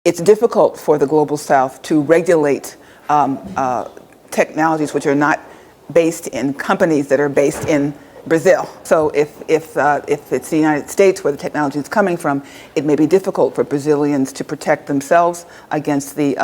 It's difficult for the Global South to regulate technologies which are not based in companies that are based in Brazil. So if it's the United States where the technology is coming from, it may be difficult for Brazilians to protect themselves against the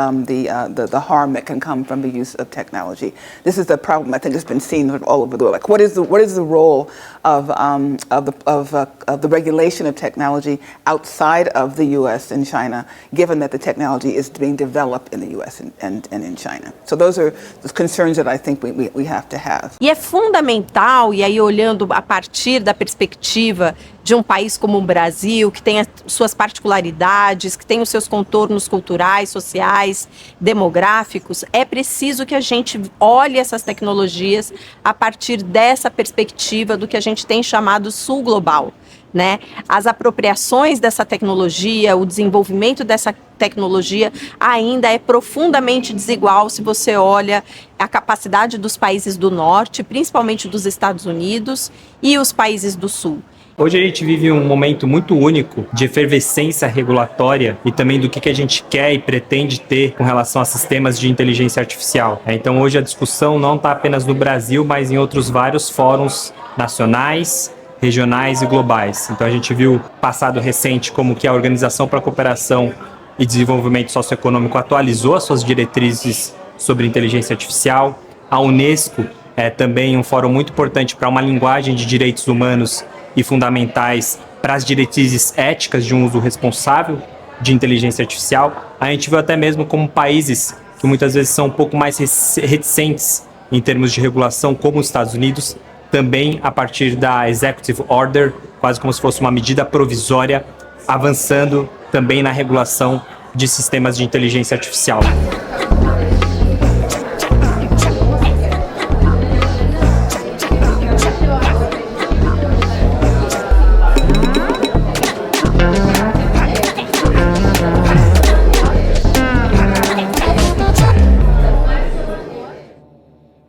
harm that can come from the use of technology. This is the problem I think has been seen all over the world. Like, what is the role of the regulation of technology outside of the U.S. and China, given that the technology is being developed in the U.S. and in China? So those are the concerns that I think we have to have. E é fundamental, e aí olhando a partir da perspectiva de um país como o Brasil, que tem as suas particularidades, que tem os seus contornos culturais, sociais, demográficos, é preciso que a gente olhe essas tecnologias a partir dessa perspectiva do que a gente tem chamado Sul Global, né? As apropriações dessa tecnologia, o desenvolvimento dessa tecnologia ainda é profundamente desigual se você olha a capacidade dos países do norte, principalmente dos Estados Unidos, e os países do sul. Hoje a gente vive um momento muito único de efervescência regulatória e também do que a gente quer e pretende ter com relação a sistemas de inteligência artificial. Então hoje a discussão não está apenas no Brasil, mas em outros vários fóruns nacionais, regionais e globais. Então a gente viu passado recente como que a Organização para a Cooperação e Desenvolvimento Socioeconômico atualizou as suas diretrizes sobre inteligência artificial. A Unesco é também um fórum muito importante para uma linguagem de direitos humanos e fundamentais para as diretrizes éticas de um uso responsável de inteligência artificial. A gente viu até mesmo como países que muitas vezes são um pouco mais reticentes em termos de regulação, como os Estados Unidos, também a partir da Executive Order, quase como se fosse uma medida provisória, avançando também na regulação de sistemas de inteligência artificial.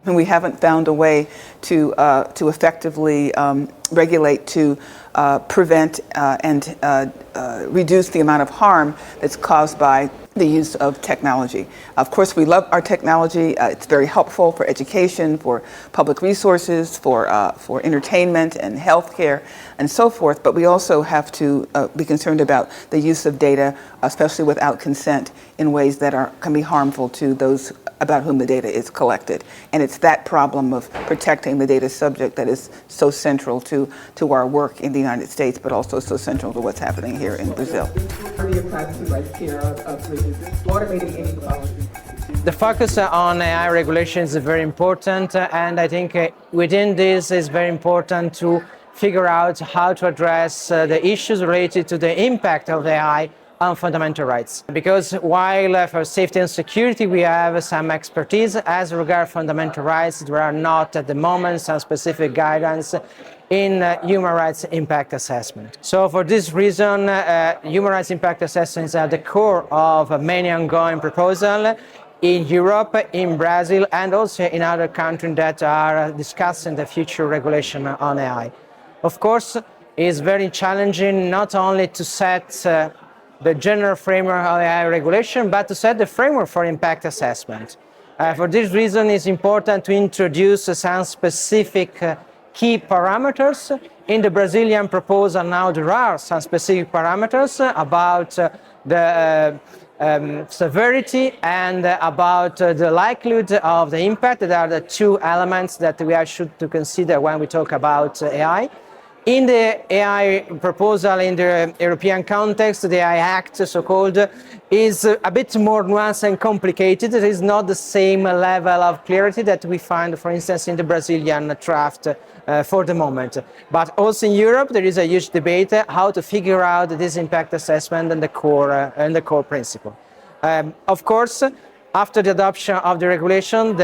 And we haven't found a way to effectively regulate, to prevent and reduce the amount of harm that's caused by the use of technology. Of course, we love our technology. It's very helpful for education, for public resources, for entertainment and healthcare and so forth. But we also have to be concerned about the use of data, especially without consent, in ways that can be harmful to those about whom the data is collected. And it's that problem of protecting the data subject that is so central to our work in the United States, but also so central to what's happening here in Brazil. The focus on AI regulation is very important, and I think within this is very important to figure out how to address the issues related to the impact of AI on fundamental rights. Because while for safety and security we have some expertise, as regards fundamental rights, there are not at the moment some specific guidance in human rights impact assessment. So for this reason, human rights impact assessments are the core of many ongoing proposals in Europe, in Brazil, and also in other countries that are discussing the future regulation on AI. Of course, it's very challenging not only to set the general framework of AI regulation, but to set the framework for impact assessment. For this reason, it's important to introduce some specific key parameters. In the Brazilian proposal now, there are some specific parameters about the severity and about the likelihood of the impact. That are the two elements that we should to consider when we talk about AI. In the AI proposal in the European context, the AI Act, so-called, is a bit more nuanced and complicated. It is not the same level of clarity that we find, for instance, in the Brazilian draft for the moment. But also in Europe, there is a huge debate how to figure out this impact assessment and the core principle. Of course, after the adoption of the regulation,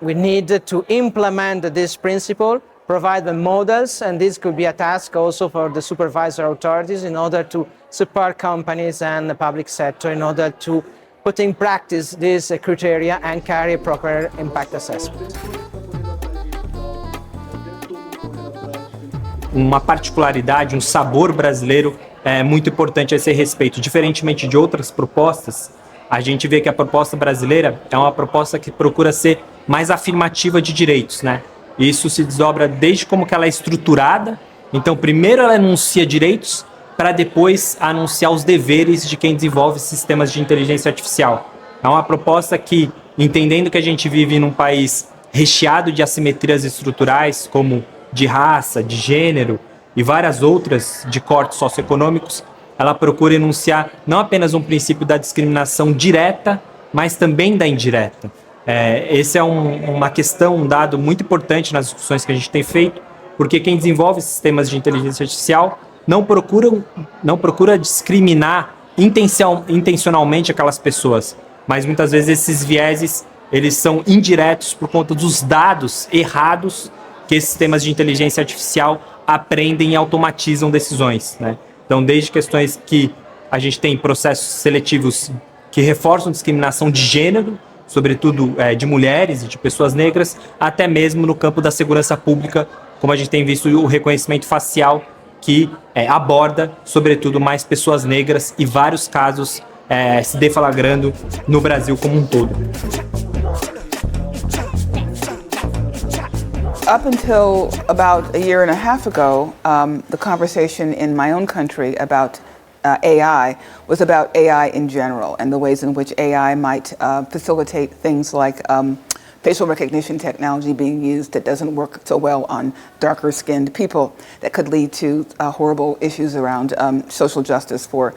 we need to implement this principle, provide the models, and this could be a task also for the supervisory authorities in order to support companies and the public sector in order to put in practice these criteria and carry a proper impact assessment. Uma particularidade, um sabor brasileiro muito importante a esse respeito. Diferentemente de outras propostas, a gente vê que a proposta brasileira é uma proposta que procura ser mais afirmativa de direitos, né? Isso se desdobra desde como que ela é estruturada. Então, primeiro ela enuncia direitos para depois anunciar os deveres de quem desenvolve sistemas de inteligência artificial. É uma proposta que, entendendo que a gente vive num país recheado de assimetrias estruturais, como de raça, de gênero e várias outras de cortes socioeconômicos, ela procura enunciar não apenas um princípio da discriminação direta, mas também da indireta. Esse é uma questão, um dado muito importante nas discussões que a gente tem feito, porque quem desenvolve sistemas de inteligência artificial não procura discriminar intencionalmente aquelas pessoas, mas muitas vezes esses vieses eles são indiretos por conta dos dados errados que esses sistemas de inteligência artificial aprendem e automatizam decisões, né? Então, desde questões que a gente tem processos seletivos que reforçam discriminação de gênero, sobretudo de mulheres e de pessoas negras, até mesmo no campo da segurança pública, como a gente tem visto o reconhecimento facial, que aborda, sobretudo, mais pessoas negras e vários casos se deflagrando no Brasil como um todo. Up until about a year and a half ago, the conversation in my own country about AI was about AI in general and the ways in which AI might facilitate things like facial recognition technology being used that doesn't work so well on darker skinned people, that could lead to horrible issues around social justice for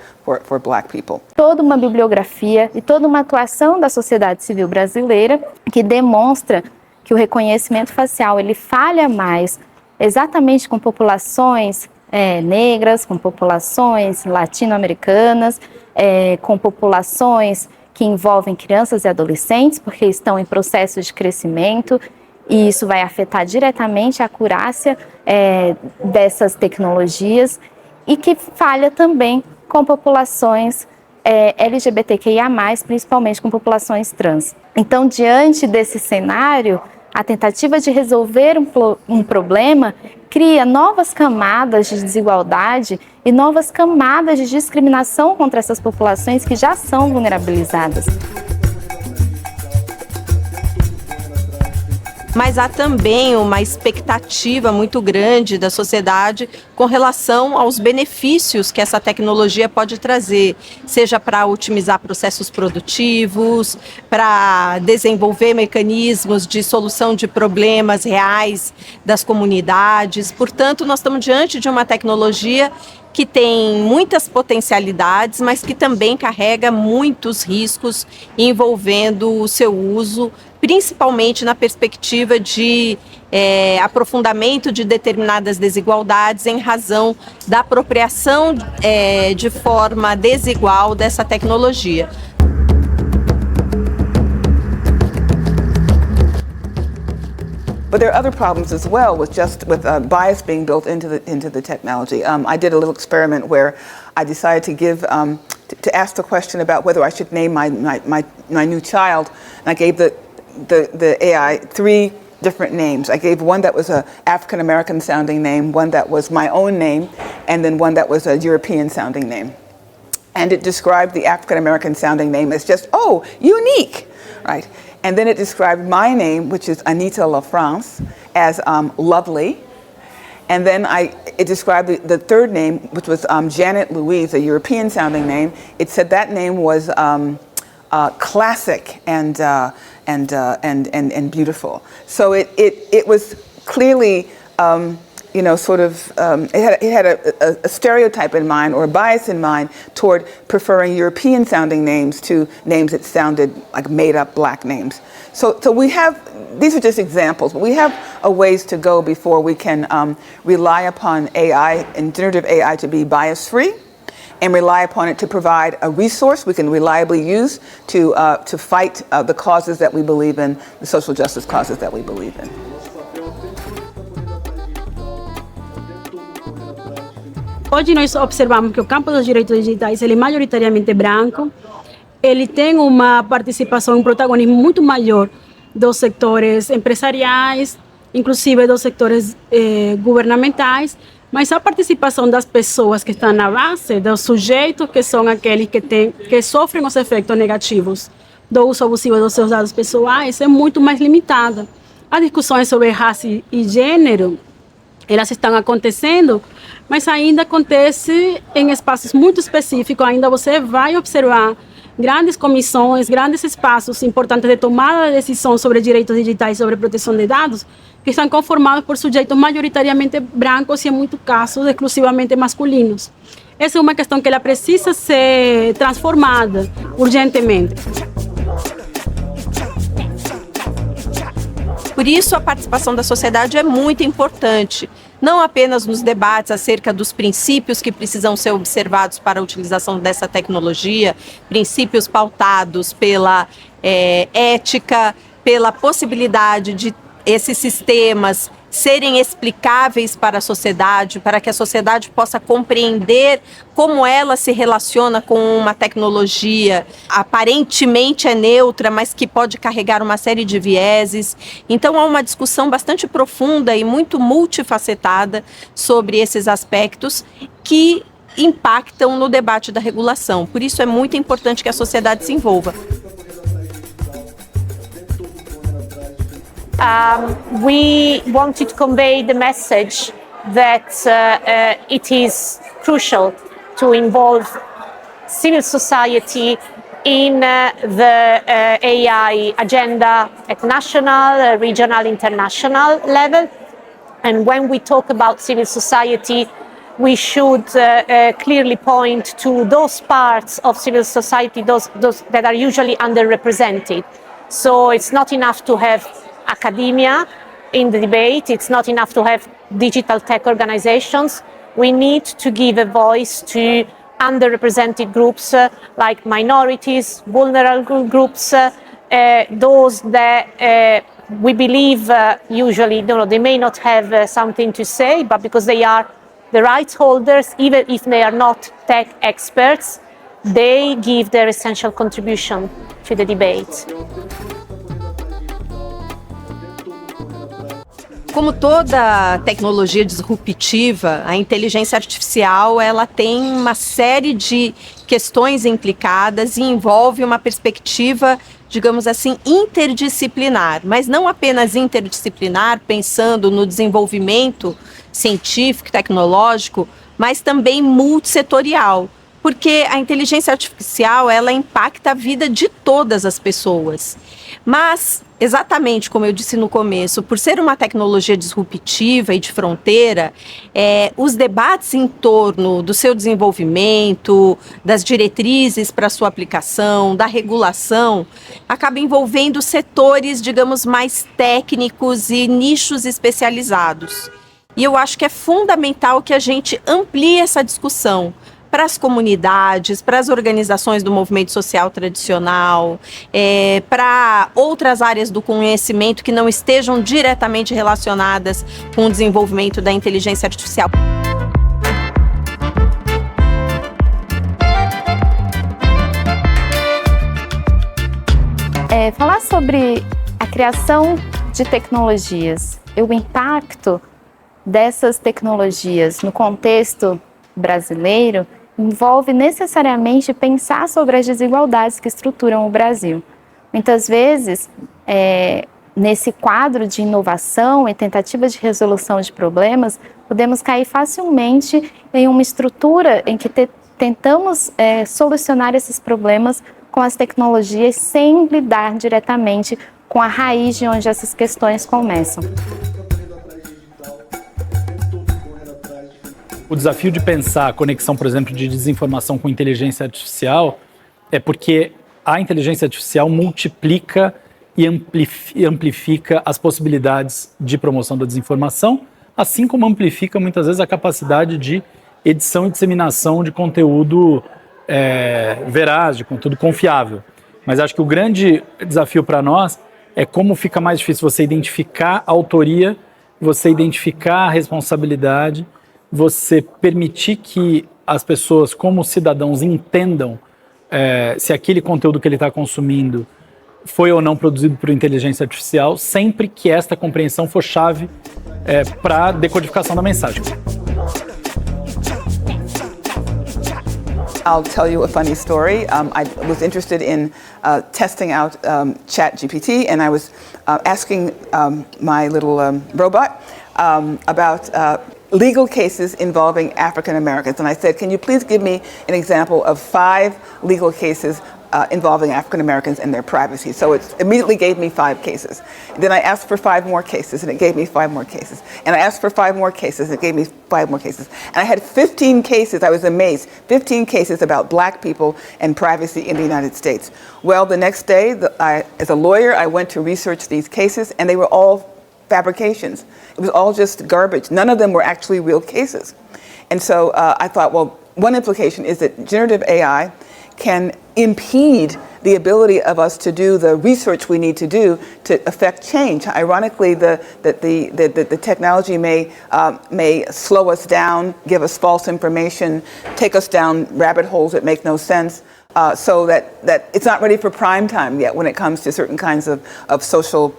black people. Toda uma bibliografia e toda uma atuação da sociedade civil brasileira que demonstra que o reconhecimento facial ele falha mais exatamente com populações negras, com populações latino-americanas, com populações que envolvem crianças e adolescentes, porque estão em processo de crescimento, e isso vai afetar diretamente a acurácia dessas tecnologias, e que falha também com populações LGBTQIA+, principalmente com populações trans. Então, diante desse cenário, a tentativa de resolver um problema cria novas camadas de desigualdade e novas camadas de discriminação contra essas populações que já são vulnerabilizadas. Mas há também uma expectativa muito grande da sociedade com relação aos benefícios que essa tecnologia pode trazer, seja para otimizar processos produtivos, para desenvolver mecanismos de solução de problemas reais das comunidades. Portanto, nós estamos diante de uma tecnologia que tem muitas potencialidades, mas que também carrega muitos riscos envolvendo o seu uso, principalmente na perspectiva de aprofundamento de determinadas desigualdades em razão da apropriação de forma desigual dessa tecnologia. But there are other problems as well with bias being built into the technology. I did a little experiment where I decided to give to ask the question about whether I should name my new child, and I gave the AI 3 different names. I gave one that was an African American sounding name, one that was my own name, and then one that was a European sounding name. And it described the African American sounding name as just, oh, unique, right? And then it described my name, which is Anita LaFrance, as lovely. And then it described the third name, which was Janet Louise, a European sounding name. It said that name was classic and beautiful. So it was clearly it had a stereotype in mind or a bias in mind toward preferring European sounding names to names that sounded like made up black names. So we have, these are just examples, but we have a ways to go before we can rely upon AI and generative AI to be bias free, and rely upon it to provide a resource we can reliably use to fight the causes that we believe in, the social justice causes that we believe in. Hoje nós observamos que o campo dos direitos digitais ele é majoritariamente branco, ele tem uma participação, um protagonismo muito maior dos setores empresariais, inclusive dos setores governamentais, mas a participação das pessoas que estão na base, dos sujeitos que são aqueles que sofrem os efeitos negativos do uso abusivo dos seus dados pessoais, é muito mais limitada. As discussões sobre raça e gênero, elas estão acontecendo, mas ainda acontece em espaços muito específicos. Ainda você vai observar grandes comissões, grandes espaços importantes de tomada de decisão sobre direitos digitais, sobre proteção de dados, que estão conformados por sujeitos majoritariamente brancos e, em muitos casos, exclusivamente masculinos. Essa é uma questão que ela precisa ser transformada urgentemente. Por isso, a participação da sociedade é muito importante, não apenas nos debates acerca dos princípios que precisam ser observados para a utilização dessa tecnologia, princípios pautados pela ética, pela possibilidade de esses sistemas serem explicáveis para a sociedade, para que a sociedade possa compreender como ela se relaciona com uma tecnologia aparentemente é neutra, mas que pode carregar uma série de vieses. Então há uma discussão bastante profunda e muito multifacetada sobre esses aspectos que impactam no debate da regulação. Por isso é muito importante que a sociedade se envolva. We wanted to convey the message that it is crucial to involve civil society in the AI agenda at national, regional, international level. And when we talk about civil society, we should clearly point to those parts of civil society, those that are usually underrepresented. So it's not enough to have academia in the debate, it's not enough to have digital tech organizations. We need to give a voice to underrepresented groups like minorities, vulnerable groups, those that we believe usually they may not have something to say, but because they are the rights holders, even if they are not tech experts, they give their essential contribution to the debate. Como toda tecnologia disruptiva, a inteligência artificial ela tem uma série de questões implicadas e envolve uma perspectiva, digamos assim, interdisciplinar, mas não apenas interdisciplinar, pensando no desenvolvimento científico e tecnológico, mas também multissetorial, porque a inteligência artificial ela impacta a vida de todas as pessoas. Mas, exatamente como eu disse no começo, por ser uma tecnologia disruptiva e de fronteira, os debates em torno do seu desenvolvimento, das diretrizes para sua aplicação, da regulação, acabam envolvendo setores, digamos, mais técnicos e nichos especializados. E eu acho que é fundamental que a gente amplie essa discussão para as comunidades, para as organizações do movimento social tradicional, para outras áreas do conhecimento que não estejam diretamente relacionadas com o desenvolvimento da inteligência artificial. Falar sobre a criação de tecnologias e o impacto dessas tecnologias no contexto brasileiro envolve necessariamente pensar sobre as desigualdades que estruturam o Brasil. Muitas vezes, nesse quadro de inovação e tentativa de resolução de problemas, podemos cair facilmente em uma estrutura em que tentamos solucionar esses problemas com as tecnologias sem lidar diretamente com a raiz de onde essas questões começam. O desafio de pensar a conexão, por exemplo, de desinformação com inteligência artificial é porque a inteligência artificial multiplica e amplifica as possibilidades de promoção da desinformação, assim como amplifica muitas vezes a capacidade de edição e disseminação de conteúdo veraz, de conteúdo confiável. Mas acho que o grande desafio para nós é como fica mais difícil você identificar a autoria, você identificar a responsabilidade, você permitir que as pessoas, como cidadãos, entendam se aquele conteúdo que ele está consumindo foi ou não produzido por inteligência artificial, sempre que esta compreensão for chave para a decodificação da mensagem. I'll tell you a funny story. I was interested in testing out ChatGPT, and I was asking my little robot about legal cases involving African Americans. And I said, can you please give me an example of 5 legal cases involving African Americans and their privacy? So it immediately gave me 5 cases. Then I asked for 5 more cases, and it gave me 5 more cases. And I asked for 5 more cases, and it gave me 5 more cases. And I had 15 cases. I was amazed. 15 cases about black people and privacy in the United States. Well, the next day, as a lawyer, I went to research these cases, and they were all fabrications. It was all just garbage. None of them were actually real cases. And so I thought, well, one implication is that generative AI can impede the ability of us to do the research we need to do to affect change. Ironically, the technology may slow us down, give us false information, take us down rabbit holes that make no sense. So that it's not ready for prime time yet when it comes to certain kinds of social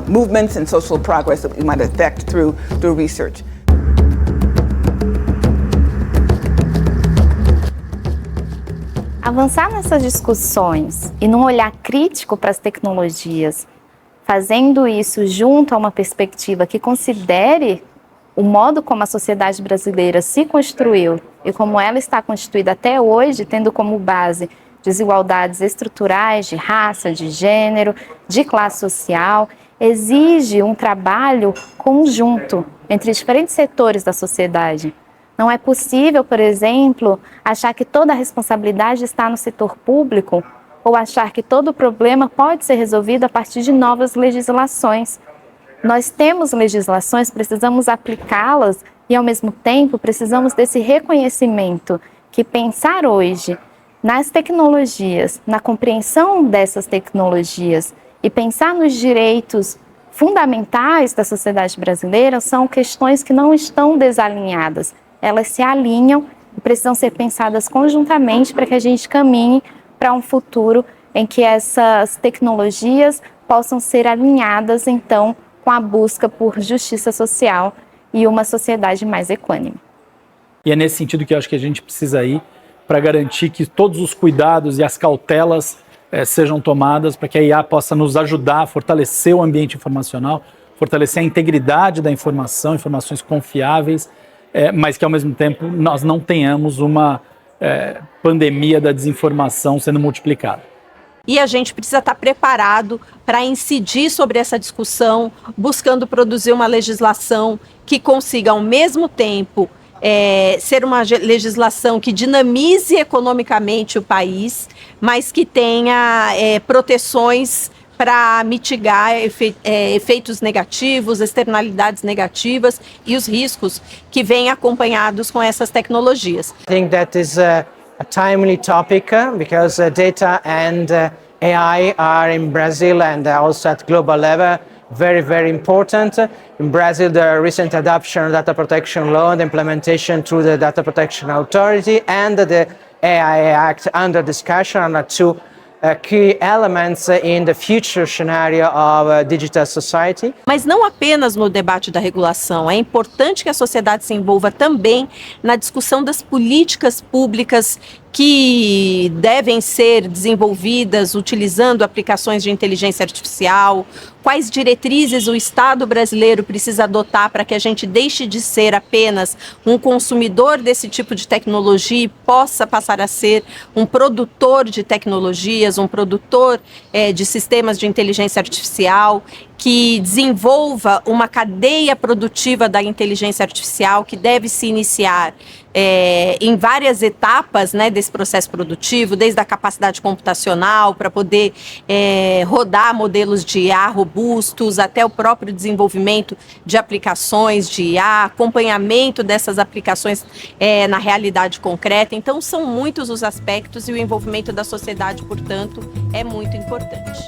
movements and social progress that we might affect through research. Avançar nessas discussões e num olhar crítico para as tecnologias, fazendo isso junto a uma perspectiva que considere o modo como a sociedade brasileira se construiu e como ela está constituída até hoje, tendo como base desigualdades estruturais de raça, de gênero, de classe social, exige um trabalho conjunto entre diferentes setores da sociedade. Não é possível, por exemplo, achar que toda a responsabilidade está no setor público ou achar que todo o problema pode ser resolvido a partir de novas legislações. Nós temos legislações, precisamos aplicá-las e, ao mesmo tempo, precisamos desse reconhecimento que pensar hoje nas tecnologias, na compreensão dessas tecnologias e pensar nos direitos fundamentais da sociedade brasileira são questões que não estão desalinhadas. Elas se alinham e precisam ser pensadas conjuntamente para que a gente caminhe para um futuro em que essas tecnologias possam ser alinhadas, então, com a busca por justiça social e uma sociedade mais equânime. E é nesse sentido que eu acho que a gente precisa ir para garantir que todos os cuidados e as cautelas sejam tomadas para que a IA possa nos ajudar a fortalecer o ambiente informacional, fortalecer a integridade da informação, informações confiáveis, mas que ao mesmo tempo nós não tenhamos uma pandemia da desinformação sendo multiplicada. E a gente precisa estar preparado para incidir sobre essa discussão, buscando produzir uma legislação que consiga, ao mesmo tempo, ser uma legislação que dinamize economicamente o país, mas que tenha proteções para mitigar efeitos negativos, externalidades negativas e os riscos que vêm acompanhados com essas tecnologias. I think that is a timely topic because data and AI are in Brazil and also at global level very, very important. In Brazil, the recent adoption of data protection law and implementation through the Data Protection Authority and the AI Act under discussion are two key elements in the future scenario of digital society. Mas não apenas no debate da regulação, é importante que a sociedade se envolva também na discussão das políticas públicas que devem ser desenvolvidas utilizando aplicações de inteligência artificial, quais diretrizes o Estado brasileiro precisa adotar para que a gente deixe de ser apenas um consumidor desse tipo de tecnologia e possa passar a ser um produtor de tecnologias, um produtor de sistemas de inteligência artificial, que desenvolva uma cadeia produtiva da inteligência artificial que deve se iniciar em várias etapas, né, desse processo produtivo, desde a capacidade computacional para poder rodar modelos de IA robustos, até o próprio desenvolvimento de aplicações de IA, acompanhamento dessas aplicações na realidade concreta. Então, são muitos os aspectos e o envolvimento da sociedade, portanto, é muito importante.